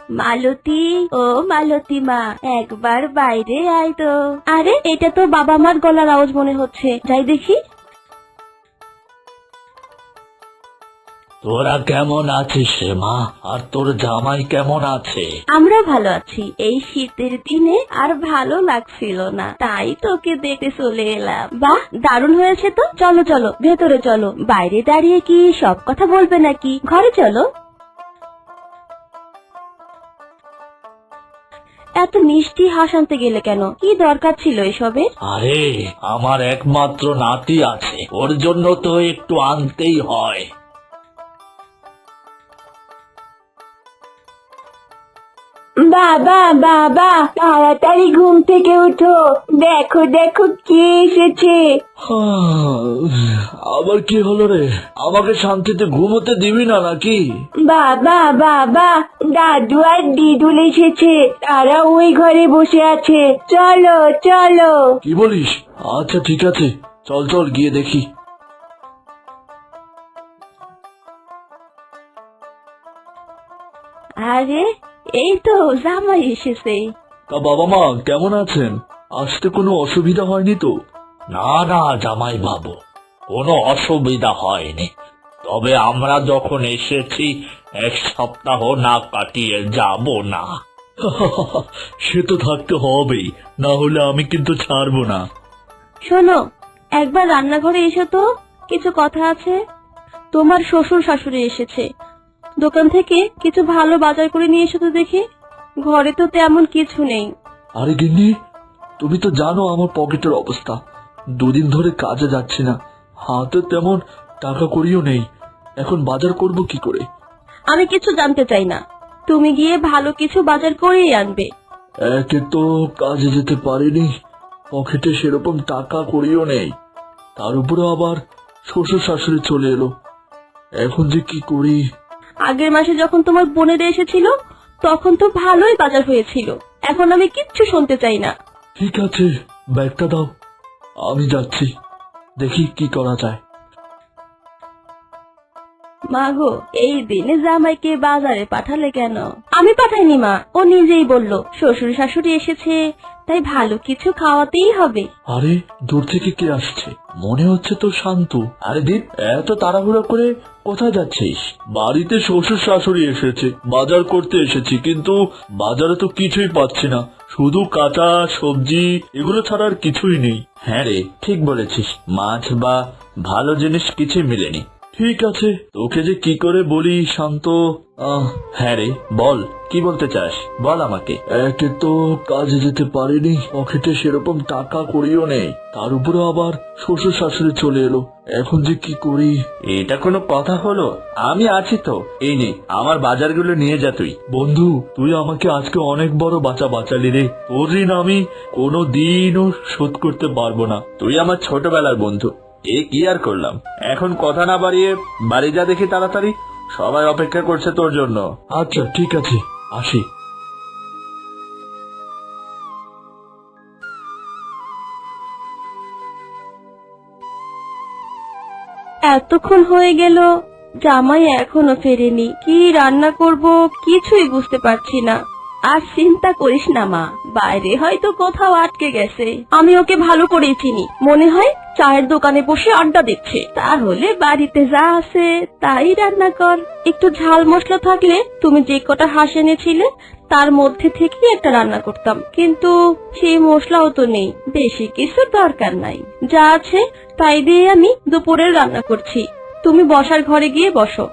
মালতী, ও মালতী মা, একবার বাইরে আয় তো। আরে, এটা তো বাবা মার গলার আওয়াজ মনে হচ্ছে, যাই দেখি। তোরা কেমন আছিস রে মা? আর তোর জামাই কেমন আছে? আমরা ভালো আছি। এই শীতের দিনে আর ভালো লাগছিল না, তাই তোকে দেখতে চলে এলাম। বাহ, দারুণ হয়েছে তো। চলো চলো, ভেতরে চলো। বাইরে দাঁড়িয়ে কি সব কথা বলবে নাকি? ঘরে চলো। এত মিষ্টি হাসানতে গেলে কেন? কি দরকার ছিল এসবের? আরে, আমার একমাত্র নাতি আছে, ওর জন্য তো একটু আনতেই হয়। বাবা বাবা, তাড়াতাড়ি ঘুম থেকে উঠো, দেখো দেখো কে এসেছে। আবার কি হলো রে? আমাকে শান্তিতে ঘুমোতে দিবি না নাকি? বাবা বাবা, দাদু আর দিদুল এসেছে, তারা ওই ঘরে বসে আছে, চলো চলো। কি বলিস? আচ্ছা ঠিক আছে, চল চল গিয়ে দেখি। আরে, এই তো জামাই এসেছে। তা বাবা মা কেমন আছেন? আসতে কোনো অসুবিধা হয়নি তো? না না জামাই বাবু, কোনো অসুবিধা হয়নি। তবে আমরা যখন এসেছি 1 সপ্তাহ না কাটিয়ে যাব না। সে তো থাকতে হবেই, না হলে আমি কিন্তু ছাড়বো না। শোনো, একবার রান্নাঘরে এসো তো, কিছু কথা আছে। তোমার শ্বশুর শাশুড়ি এসেছে, দোকান থেকে কিছু ভালো বাজার করে নিয়ে এসো তো দেখি। ঘরে তো তেমন কিছু নেই। আরে গিন্নি, তুমি তো জানো আমার পকেটের অবস্থা। 2 দিন ধরে কাজে যাচ্ছি না, হাতে তেমন টাকা করিও নেই। এখন বাজার করব কি করে? আমি কিছু জানতে চাই না, তুমি গিয়ে ভালো কিছু বাজার করেই আনবে। একে তো কাজে যেতে পারিনি, পকেটে সেরকম টাকা করিও নেই, তার উপরে আবার শ্বশুর শাশুড়ি চলে এলো। এখন যে কি করি? আগের মাসে যখন তোমার বোনেরা এসেছিল, তখন তো ভালোই বাজার হয়েছিল। এখন আমি কিচ্ছু শুনতে চাই না। ঠিক আছে, ব্যাগটা দাও, আমি যাচ্ছি, দেখি কি করা যায়। মা গো, এই দিনে জামাইকে বাজারে পাঠালে কেন? আমি পাঠাইনি মা, ও নিজেই বলল শ্বশুর শাশুড়ি এসেছে, তাই ভালো কিছু খাওয়াতেই হবে। আরে, দূর থেকে কে আসছে? মনে হচ্ছে তো শান্ত। আরে দীপ, এত তাড়াহুড়ো করে কোথায় যাচ্ছিস? বাড়িতে শ্বশুর শাশুড়ি এসেছে, বাজার করতে এসেছি, কিন্তু বাজারে তো কিছুই পাচ্ছি না, শুধু কাঁচা সবজি, এগুলো ছাড়া আর কিছুই নেই। হ্যাঁ রে, ঠিক বলেছিস, মাছ বা ভালো জিনিস কিছুই মিলেনি। ঠিক আছে, তোকে যে কি করে বলি শান্ত। হ্যাঁ রে, বল, কি বলতে চাস, বল আমাকে। একে তো কাজে যেতে পারিনি, পকেটে সেরকম টাকা করিও নেই, তার উপরে আবার শ্বশুর শাশুড়ি চলে এলো। এখন যে কি করি? এটা কোনো কথা হলো? আমি আছি তো, এই নে আমার বাজারগুলো নিয়ে যা তুই। বন্ধু, তুই আমাকে আজকে অনেক বড় বাঁচালি রে। তোর ঋণ আমি কোনো দিনও শোধ করতে পারবো না। তুই আমার ছোটবেলার বন্ধু, এ কি আর করলাম। এখন কথা না বাড়িয়ে বাড়ি যা দেখি তাড়াতাড়ি, সবাই অপেক্ষা করছে তোর জন্য। আচ্ছা ঠিক আছে, আসি। এতক্ষণ হয়ে গেল, জামাই এখনো ফেরেনি। কি রান্না করব কিছুই বুঝতে পারছি না। আর চিন্তা করিস না মা, বাইরে হয়তো কোথাও আটকে গেছে। আমি ওকে ভালো করেই চিনি, মনে হয় চায়ের দোকানে বসে আড্ডা দিচ্ছে। তাহলে বাড়িতে যা আছে তাই রান্না কর। একটু ঝাল মশলা থাকলে তুমি যে কটা হাঁস এনেছিলে তার মধ্যে থেকে একটা রান্না করতাম, কিন্তু সেই মশলাও তো নেই। বেশি কিছু দরকার নাই, যা আছে তাই দিয়ে আমি দুপুরের রান্না করছি। তুমি বসার ঘরে গিয়ে বসো,